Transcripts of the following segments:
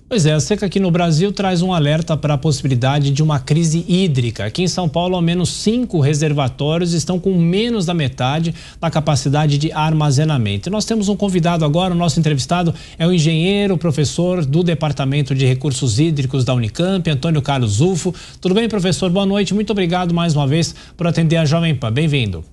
Pois é, a seca aqui no Brasil traz um alerta para a possibilidade de uma crise hídrica. Aqui em São Paulo, ao menos 5 reservatórios estão com menos da metade da capacidade de armazenamento. E nós temos um convidado agora, o nosso entrevistado é o engenheiro, professor do Departamento de Recursos Hídricos da Unicamp, Antônio Carlos Zufo. Tudo bem, professor? Boa noite. Muito obrigado mais uma vez por atender a Jovem Pan. Bem-vindo.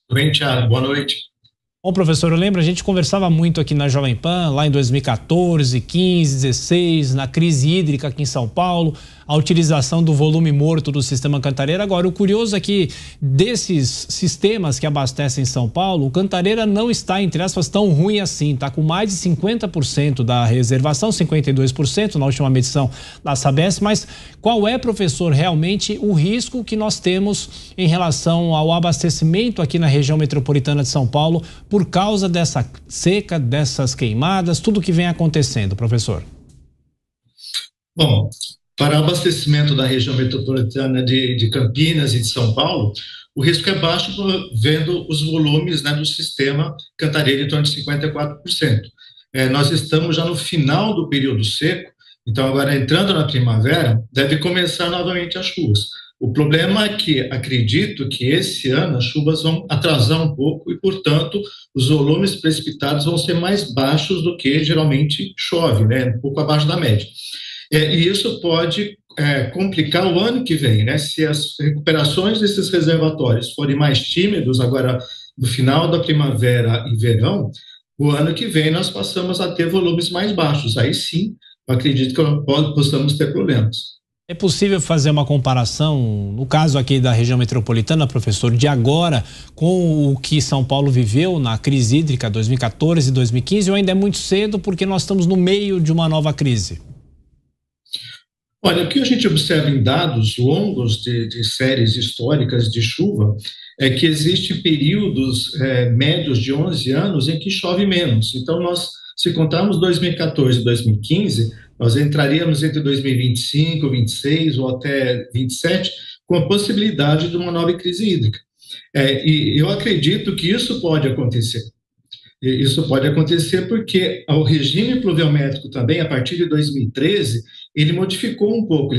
Tudo bem, Thiago? Boa noite. Bom, professor, eu lembro, a gente conversava muito aqui na Jovem Pan, lá em 2014, 15, 16, na crise hídrica aqui em São Paulo, a utilização do volume morto do sistema Cantareira. Agora, o curioso é que desses sistemas que abastecem São Paulo, o Cantareira não está, entre aspas, tão ruim assim. Está com mais de 50% da reservação, 52% na última medição da Sabesp. Mas qual é, professor, realmente o risco que nós temos em relação ao abastecimento aqui na região metropolitana de São Paulo por causa dessa seca, dessas queimadas, tudo que vem acontecendo, professor? Bom, para abastecimento da região metropolitana de Campinas e de São Paulo, o risco é baixo vendo os volumes, né, do sistema Cantareira em torno de 54%. Nós estamos já no final do período seco, então agora entrando na primavera, deve começar novamente as chuvas. O problema é que acredito que esse ano as chuvas vão atrasar um pouco e, portanto, os volumes precipitados vão ser mais baixos do que geralmente chove, né, um pouco abaixo da média. E isso pode complicar o ano que vem, né? Se as recuperações desses reservatórios forem mais tímidos agora no final da primavera e verão, o ano que vem nós passamos a ter volumes mais baixos. Aí sim, eu acredito que possamos ter problemas. É possível fazer uma comparação, no caso aqui da região metropolitana, professor, de agora com o que São Paulo viveu na crise hídrica 2014 e 2015, ou ainda é muito cedo porque nós estamos no meio de uma nova crise? Olha, o que a gente observa em dados longos de séries históricas de chuva é que existem períodos médios de 11 anos em que chove menos. Então, se contarmos 2014 e 2015, nós entraríamos entre 2025, 26 ou até 27 com a possibilidade de uma nova crise hídrica. E eu acredito que isso pode acontecer. Isso pode acontecer porque o regime pluviométrico também, a partir de 2013, ele modificou um pouco,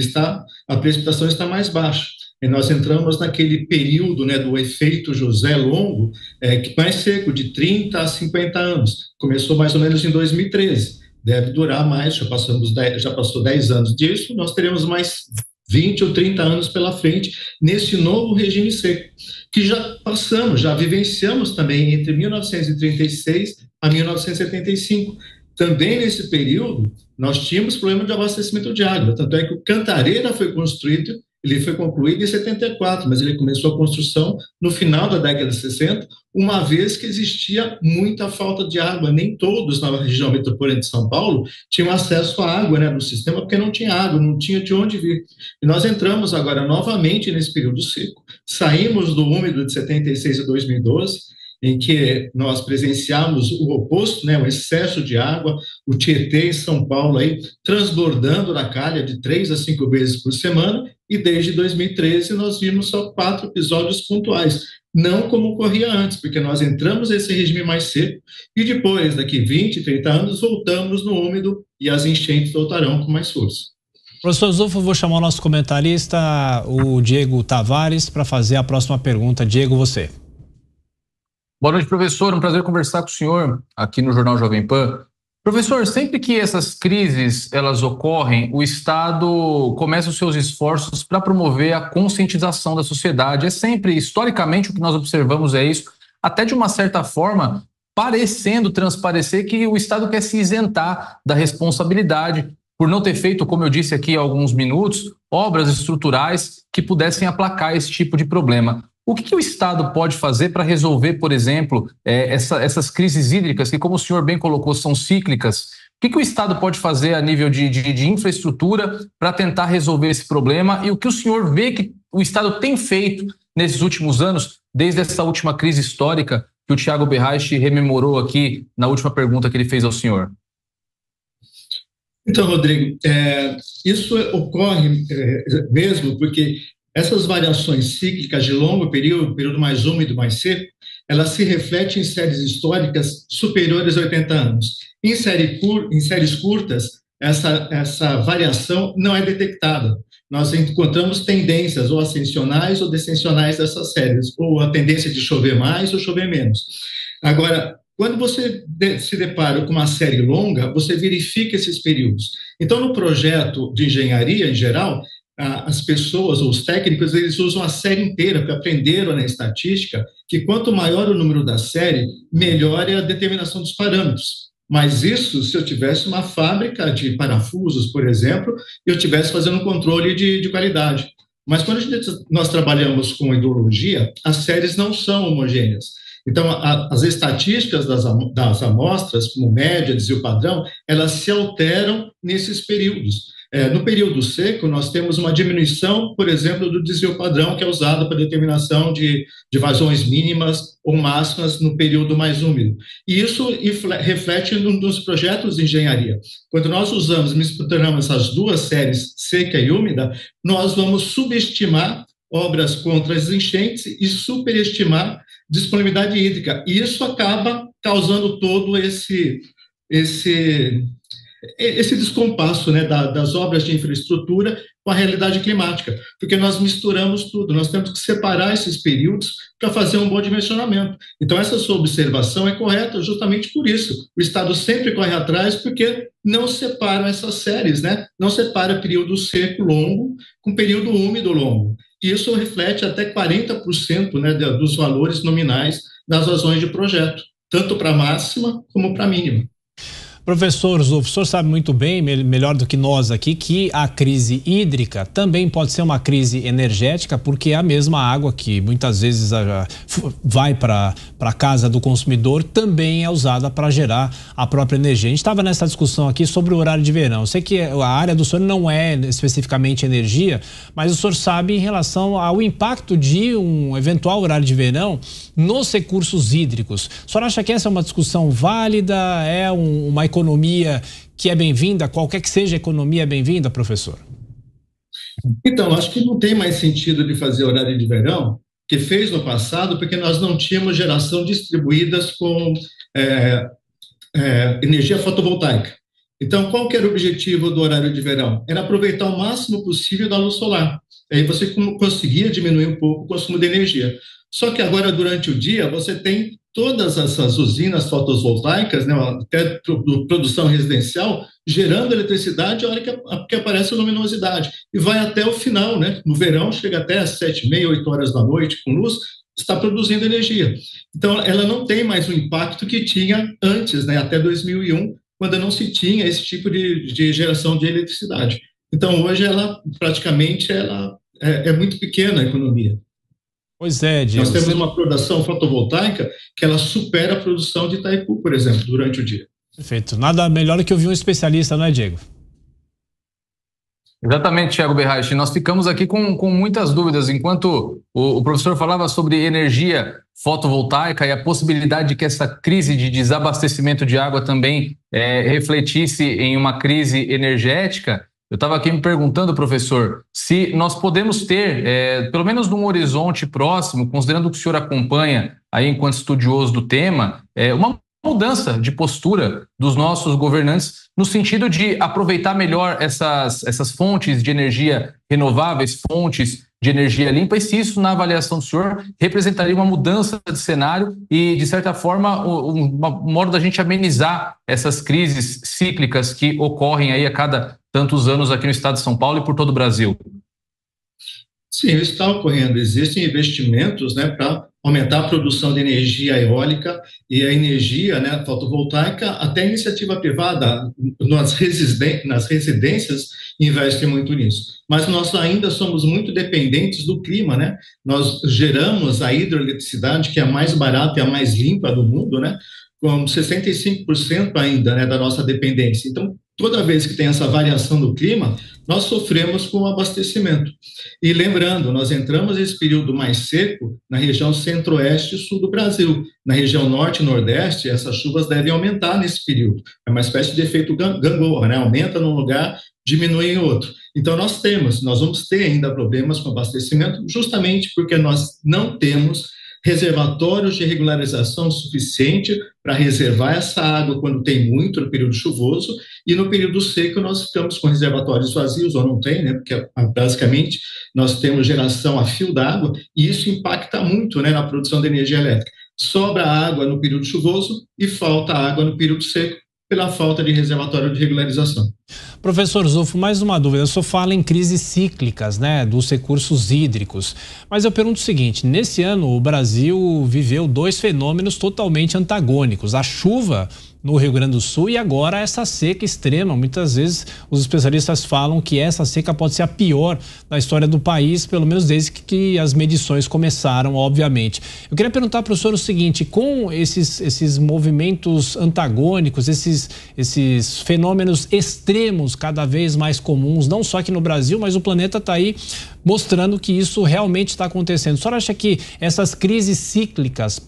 a precipitação está mais baixa. E nós entramos naquele período, né, do efeito José longo, que mais seco, de 30 a 50 anos. Começou mais ou menos em 2013. Deve durar mais, já passou 10 anos disso, nós teremos mais 20 ou 30 anos pela frente nesse novo regime seco, que já vivenciamos também entre 1936 a 1975. Também nesse período, nós tínhamos problema de abastecimento de água, tanto é que o Cantareira foi construído, ele foi concluído em 74, mas ele começou a construção no final da década de 60, uma vez que existia muita falta de água. Nem todos na região metropolitana de São Paulo tinham acesso à água, né, no sistema, porque não tinha água, não tinha de onde vir. E nós entramos agora novamente nesse período seco, saímos do úmido de 76 a 2012, em que nós presenciamos o oposto, né, o excesso de água, o Tietê em São Paulo aí transbordando na calha de 3 a 5 vezes por semana, e desde 2013 nós vimos só 4 episódios pontuais, não como ocorria antes, porque nós entramos nesse regime mais seco e depois, daqui 20, 30 anos, voltamos no úmido e as enchentes voltarão com mais força. Professor Zufo, vou chamar o nosso comentarista, o Diego Tavares, para fazer a próxima pergunta. Diego, você. Boa noite, professor. Um prazer conversar com o senhor aqui no Jornal Jovem Pan. Professor, sempre que essas crises elas ocorrem, o Estado começa os seus esforços para promover a conscientização da sociedade. É sempre, historicamente, o que nós observamos é isso, até de uma certa forma, transparecer que o Estado quer se isentar da responsabilidade por não ter feito, como eu disse aqui há alguns minutos, obras estruturais que pudessem aplacar esse tipo de problema. O que o Estado pode fazer para resolver, por exemplo, essas crises hídricas, que, como o senhor bem colocou, são cíclicas? O que o Estado pode fazer a nível de infraestrutura para tentar resolver esse problema? E o que o senhor vê que o Estado tem feito nesses últimos anos, desde essa última crise histórica que o Thiago Berraich rememorou aqui na última pergunta que ele fez ao senhor? Então, Rodrigo, isso ocorre mesmo porque essas variações cíclicas de longo período mais úmido, mais seco, elas se refletem em séries históricas superiores a 80 anos. Em séries curtas, essa variação não é detectada. Nós encontramos tendências ou ascensionais ou descensionais dessas séries, ou a tendência de chover mais ou chover menos. Agora, quando você se depara com uma série longa, você verifica esses períodos. Então, no projeto de engenharia, em geral, as pessoas, ou os técnicos, eles usam a série inteira, porque aprenderam na estatística que quanto maior o número da série, melhor é a determinação dos parâmetros. Mas isso, se eu tivesse uma fábrica de parafusos, por exemplo, e eu estivesse fazendo um controle de qualidade. Mas quando nós trabalhamos com hidrologia, as séries não são homogêneas. Então, as estatísticas das amostras, como média, desvio padrão, elas se alteram nesses períodos. No período seco, nós temos uma diminuição, por exemplo, do desvio padrão, que é usado para determinação de vazões mínimas ou máximas no período mais úmido. E isso reflete nos projetos de engenharia. Quando nós misturamos essas duas séries, seca e úmida, nós vamos subestimar obras contra as enchentes e superestimar disponibilidade hídrica. E isso acaba causando todo esse descompasso, né, das obras de infraestrutura com a realidade climática, porque nós misturamos tudo, nós temos que separar esses períodos para fazer um bom dimensionamento. Então, essa sua observação é correta justamente por isso. O Estado sempre corre atrás porque não separam essas séries, né? Não separa período seco longo com período úmido longo. E isso reflete até 40%, né, dos valores nominais das vazões de projeto, tanto para a máxima como para a mínima. Professor Zulf, o senhor sabe muito bem, melhor do que nós aqui, que a crise hídrica também pode ser uma crise energética, porque a mesma água que muitas vezes vai para a casa do consumidor também é usada para gerar a própria energia. A gente estava nessa discussão aqui sobre o horário de verão. Eu sei que a área do senhor não é especificamente energia, mas o senhor sabe em relação ao impacto de um eventual horário de verão nos recursos hídricos. O senhor acha que essa é uma discussão válida? É uma economia que é bem-vinda? Qualquer que seja a economia é bem-vinda, professor? Então, acho que não tem mais sentido de fazer horário de verão, que fez no passado, porque nós não tínhamos geração distribuídas com energia fotovoltaica. Então, qual que era o objetivo do horário de verão? Era aproveitar o máximo possível da luz solar. Aí você conseguia diminuir um pouco o consumo de energia. Só que agora, durante o dia, você tem todas essas usinas fotovoltaicas, né, até produção residencial, gerando eletricidade a hora que aparece a luminosidade. E vai até o final, né? No verão, chega até às 7h30, 8 horas da noite, com luz, está produzindo energia. Então, ela não tem mais o impacto que tinha antes, né, até 2001, quando não se tinha esse tipo de geração de eletricidade. Então, hoje, ela praticamente é muito pequena a economia. Pois é, Diego. Nós temos uma produção fotovoltaica que ela supera a produção de Itaipu, por exemplo, durante o dia. Perfeito. Nada melhor do que ouvir um especialista, não é, Diego? Exatamente, Thiago Berraich. Nós ficamos aqui com muitas dúvidas. Enquanto o professor falava sobre energia fotovoltaica e a possibilidade de que essa crise de desabastecimento de água também refletisse em uma crise energética, eu estava aqui me perguntando, professor, se nós podemos ter, pelo menos num horizonte próximo, considerando que o senhor acompanha aí enquanto estudioso do tema, uma mudança de postura dos nossos governantes no sentido de aproveitar melhor essas fontes de energia renováveis, fontes de energia limpa, e se isso, na avaliação do senhor, representaria uma mudança de cenário e, de certa forma, um modo da gente amenizar essas crises cíclicas que ocorrem aí a cada tantos anos aqui no estado de São Paulo e por todo o Brasil. Sim, isso está ocorrendo. Existem investimentos, né, para aumentar a produção de energia eólica e a energia, né, fotovoltaica. Até a iniciativa privada nas residências investe muito nisso. Mas nós ainda somos muito dependentes do clima, né? Nós geramos a hidroeletricidade, que é a mais barata e a mais limpa do mundo, né? Com 65% ainda, né, da nossa dependência. Então, toda vez que tem essa variação do clima, nós sofremos com o abastecimento. E lembrando, nós entramos nesse período mais seco na região centro-oeste e sul do Brasil. Na região norte e nordeste, essas chuvas devem aumentar nesse período. É uma espécie de efeito gangorra, né? Aumenta num lugar, diminui em outro. Então, nós vamos ter ainda problemas com abastecimento, justamente porque nós não temos reservatórios de regularização suficiente para reservar essa água quando tem muito no período chuvoso, e no período seco nós ficamos com reservatórios vazios, ou não tem, né? Porque basicamente nós temos geração a fio d'água, e isso impacta muito, né, na produção de energia elétrica. Sobra água no período chuvoso e falta água no período seco, pela falta de reservatório de regularização. Professor Zulfo, mais uma dúvida. O senhor fala em crises cíclicas, né, dos recursos hídricos. Mas eu pergunto o seguinte: nesse ano o Brasil viveu 2 fenômenos totalmente antagônicos. A chuva no Rio Grande do Sul e agora essa seca extrema. Muitas vezes os especialistas falam que essa seca pode ser a pior da história do país, pelo menos desde que as medições começaram, obviamente. Eu queria perguntar para o senhor o seguinte: com esses movimentos antagônicos, esses fenômenos extremos cada vez mais comuns, não só aqui no Brasil, mas o planeta está aí mostrando que isso realmente está acontecendo. O senhor acha que essas crises cíclicas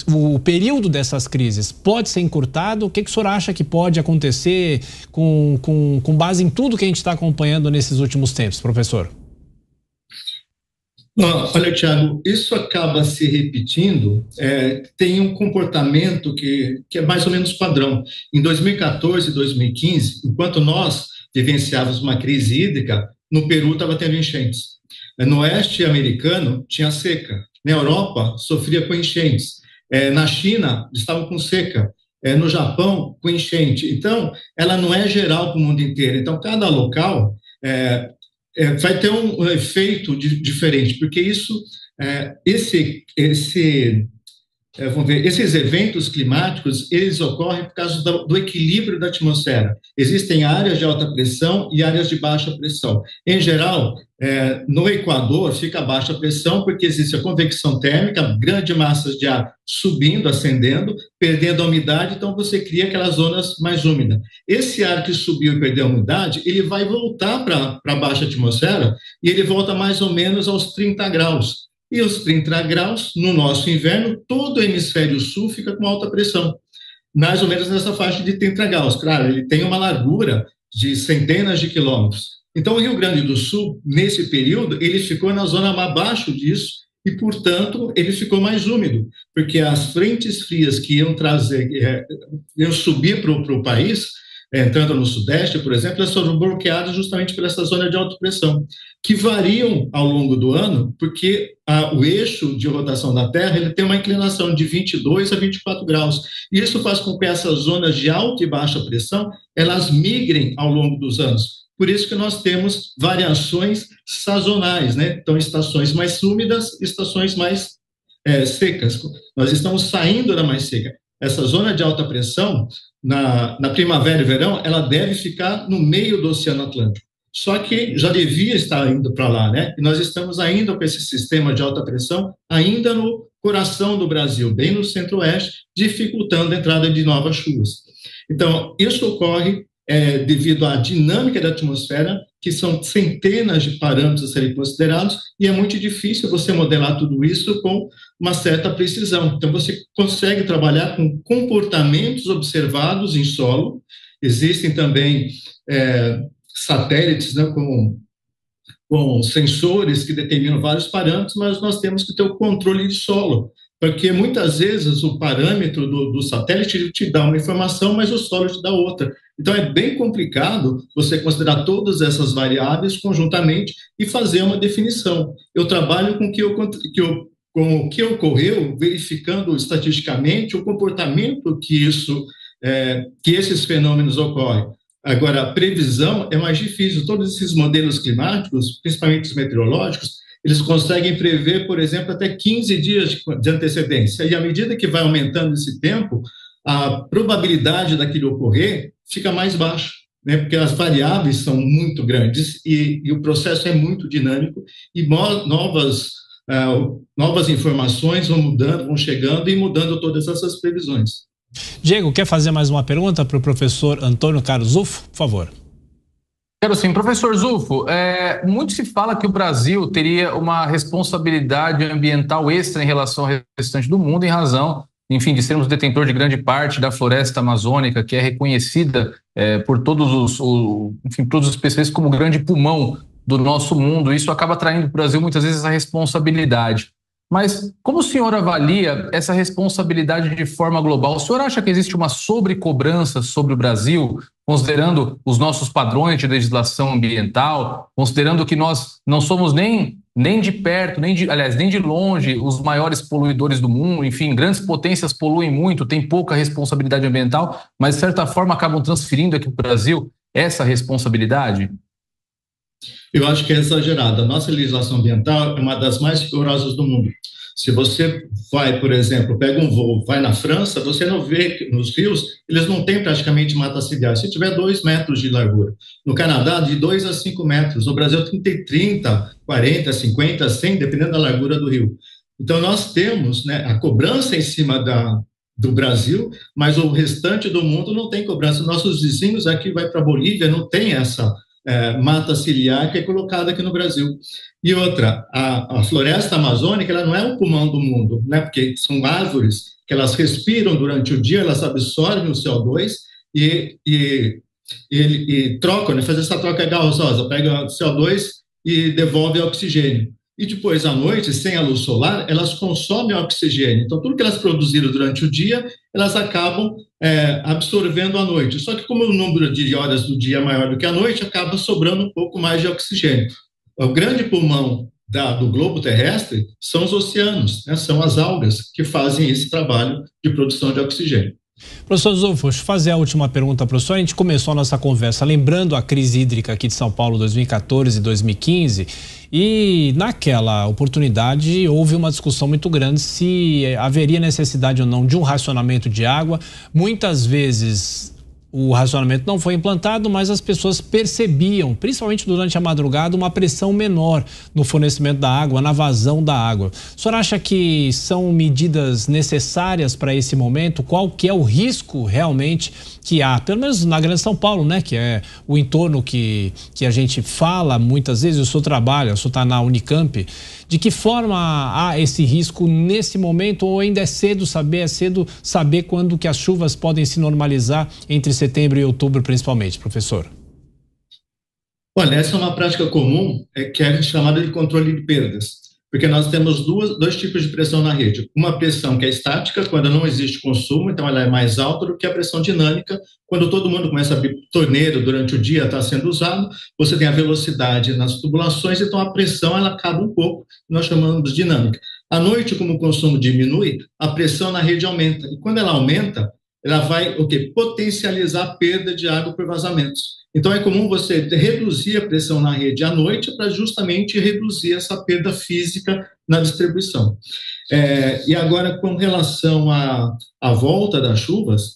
o período dessas crises pode ser encurtado? O que o senhor acha que pode acontecer com base em tudo que a gente está acompanhando nesses últimos tempos, professor? Olha, Thiago, isso acaba se repetindo, tem um comportamento que é mais ou menos padrão. Em 2014 e 2015, enquanto nós vivenciávamos uma crise hídrica, no Peru estava tendo enchentes. No oeste americano tinha seca. Na Europa sofria com enchentes. Na China estavam com seca. No Japão com enchente. Então, ela não é geral para o mundo inteiro. Então, cada local vai ter um efeito diferente, porque esses eventos climáticos, eles ocorrem por causa do equilíbrio da atmosfera. Existem áreas de alta pressão e áreas de baixa pressão. Em geral, no Equador fica a baixa pressão porque existe a convecção térmica, grande massas de ar subindo, ascendendo, perdendo a umidade, então você cria aquelas zonas mais úmidas. Esse ar que subiu e perdeu a umidade, ele vai voltar para a baixa atmosfera e ele volta mais ou menos aos 30 graus. E os 30 graus, no nosso inverno, todo o hemisfério sul fica com alta pressão, mais ou menos nessa faixa de 30 graus. Claro, ele tem uma largura de centenas de quilômetros. Então, o Rio Grande do Sul, nesse período, ele ficou na zona abaixo disso e, portanto, ele ficou mais úmido, porque as frentes frias que iam subir para o país, entrando no Sudeste, por exemplo, elas foram bloqueadas justamente por essa zona de alta pressão, que variam ao longo do ano, porque o eixo de rotação da Terra ele tem uma inclinação de 22 a 24 graus. E isso faz com que essas zonas de alta e baixa pressão, elas migrem ao longo dos anos. Por isso que nós temos variações sazonais, né? Então, estações mais úmidas, estações mais secas. Nós estamos saindo da mais seca. Essa zona de alta pressão, na primavera e verão, ela deve ficar no meio do Oceano Atlântico. Só que já devia estar indo para lá, né? E nós estamos ainda com esse sistema de alta pressão ainda no coração do Brasil, bem no centro-oeste, dificultando a entrada de novas chuvas. Então, isso ocorre devido à dinâmica da atmosfera, que são centenas de parâmetros a serem considerados, e é muito difícil você modelar tudo isso com uma certa precisão. Então, você consegue trabalhar com comportamentos observados em solo. Existem também satélites, né, com sensores que determinam vários parâmetros, mas nós temos que ter o controle de solo, porque muitas vezes o parâmetro do satélite te dá uma informação, mas o solo te dá outra. Então, é bem complicado você considerar todas essas variáveis conjuntamente e fazer uma definição. Eu trabalho com o que ocorreu, verificando estatisticamente o comportamento que esses fenômenos ocorrem. Agora, a previsão é mais difícil. Todos esses modelos climáticos, principalmente os meteorológicos, eles conseguem prever, por exemplo, até 15 dias de antecedência. E à medida que vai aumentando esse tempo, a probabilidade daquilo ocorrer fica mais baixa, né? Porque as variáveis são muito grandes e o processo é muito dinâmico e novas informações vão mudando, vão chegando e mudando todas essas previsões. Diego, quer fazer mais uma pergunta para o professor Antônio Carlos Zulfo? Por favor. Quero sim. Professor Zulfo, muito se fala que o Brasil teria uma responsabilidade ambiental extra em relação ao restante do mundo, em razão, enfim, de sermos detentor de grande parte da floresta amazônica, que é reconhecida por todos os especialistas como o grande pulmão do nosso mundo. Isso acaba traindo para o Brasil muitas vezes essa responsabilidade. Mas como o senhor avalia essa responsabilidade de forma global? O senhor acha que existe uma sobrecobrança sobre o Brasil, considerando os nossos padrões de legislação ambiental, considerando que nós não somos nem de perto, nem de longe os maiores poluidores do mundo, enfim, grandes potências poluem muito, têm pouca responsabilidade ambiental, mas de certa forma acabam transferindo aqui para o Brasil essa responsabilidade? Eu acho que é exagerado. A nossa legislação ambiental é uma das mais rigorosas do mundo. Se você vai, por exemplo, pega um voo, vai na França, você não vê que nos rios, eles não têm praticamente mata ciliar. Se tiver 2 metros de largura. No Canadá, de 2 a 5 metros. No Brasil, tem 30, 40, 50, 100, dependendo da largura do rio. Então, nós temos, né, a cobrança em cima do Brasil, mas o restante do mundo não tem cobrança. Nossos vizinhos aqui, vai para a Bolívia, não tem essa mata ciliar que é colocada aqui no Brasil. E outra, a floresta amazônica, ela não é o pulmão do mundo, né? Porque são árvores que elas respiram durante o dia, elas absorvem o CO2 e trocam, né? Faz essa troca gasosa, pega o CO2 e devolve oxigênio. E depois, à noite, sem a luz solar, elas consomem oxigênio. Então, tudo que elas produziram durante o dia, elas acabam absorvendo à noite. Só que como o número de horas do dia é maior do que a noite, acaba sobrando um pouco mais de oxigênio. O grande pulmão do globo terrestre são os oceanos, né? São as algas que fazem esse trabalho de produção de oxigênio. Professor Zulfo, deixa eu fazer a última pergunta para o senhor. A gente começou a nossa conversa lembrando a crise hídrica aqui de São Paulo 2014 e 2015 e naquela oportunidade houve uma discussão muito grande se haveria necessidade ou não de um racionamento de água. Muitas vezes o racionamento não foi implantado, mas as pessoas percebiam, principalmente durante a madrugada, uma pressão menor no fornecimento da água, na vazão da água. O senhor acha que são medidas necessárias para esse momento? Qual que é o risco realmente que há, pelo menos na Grande São Paulo, né? Que é o entorno que a gente fala muitas vezes, o senhor está na Unicamp. De que forma há esse risco nesse momento ou ainda é cedo saber quando que as chuvas podem se normalizar entre setembro e outubro principalmente, professor? Olha, essa é uma prática comum, que é chamada de controle de perdas, porque nós temos dois tipos de pressão na rede. Uma pressão que é estática, quando não existe consumo, então ela é mais alta do que a pressão dinâmica, quando todo mundo começa a abrir torneiro durante o dia, está sendo usado, você tem a velocidade nas tubulações, então a pressão ela acaba um pouco, nós chamamos de dinâmica. À noite, como o consumo diminui, a pressão na rede aumenta, e quando ela aumenta, ela vai potencializar a perda de água por vazamentos. Então, é comum você reduzir a pressão na rede à noite para justamente reduzir essa perda física na distribuição. E agora, com relação à volta das chuvas,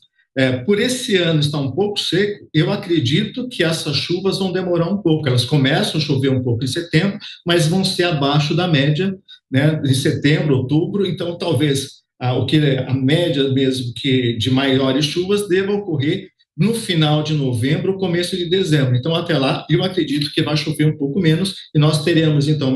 por esse ano estar um pouco seco, eu acredito que essas chuvas vão demorar um pouco. Elas começam a chover um pouco em setembro, mas vão ser abaixo da média, né, em setembro, outubro. Então, talvez a média mesmo que de maiores chuvas deva ocorrer no final de novembro, começo de dezembro. Então, até lá, eu acredito que vai chover um pouco menos e nós teremos, então,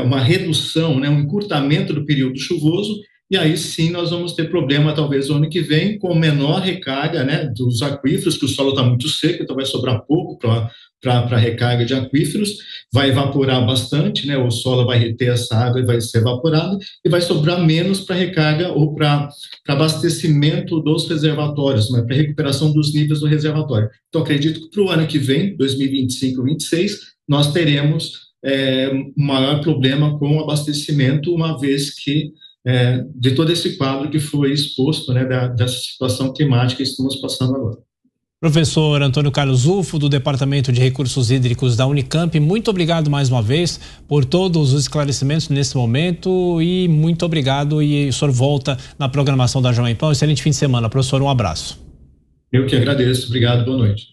uma redução, né, um encurtamento do período chuvoso, e aí sim nós vamos ter problema, talvez, no ano que vem, com menor recarga, né, dos aquíferos, que o solo está muito seco, então vai sobrar pouco para recarga de aquíferos, vai evaporar bastante, né, o solo vai reter essa água e vai ser evaporado, e vai sobrar menos para recarga ou para abastecimento dos reservatórios, né, para recuperação dos níveis do reservatório. Então, acredito que para o ano que vem, 2025, 2026, nós teremos um maior problema com o abastecimento, uma vez que de todo esse quadro que foi exposto, né, dessa situação climática que estamos passando agora. Professor Antônio Carlos Zulfo, do Departamento de Recursos Hídricos da Unicamp, muito obrigado mais uma vez por todos os esclarecimentos nesse momento e muito obrigado, e o senhor volta na programação da Jovem Pan. Excelente fim de semana, professor, um abraço. Eu que agradeço, obrigado, boa noite.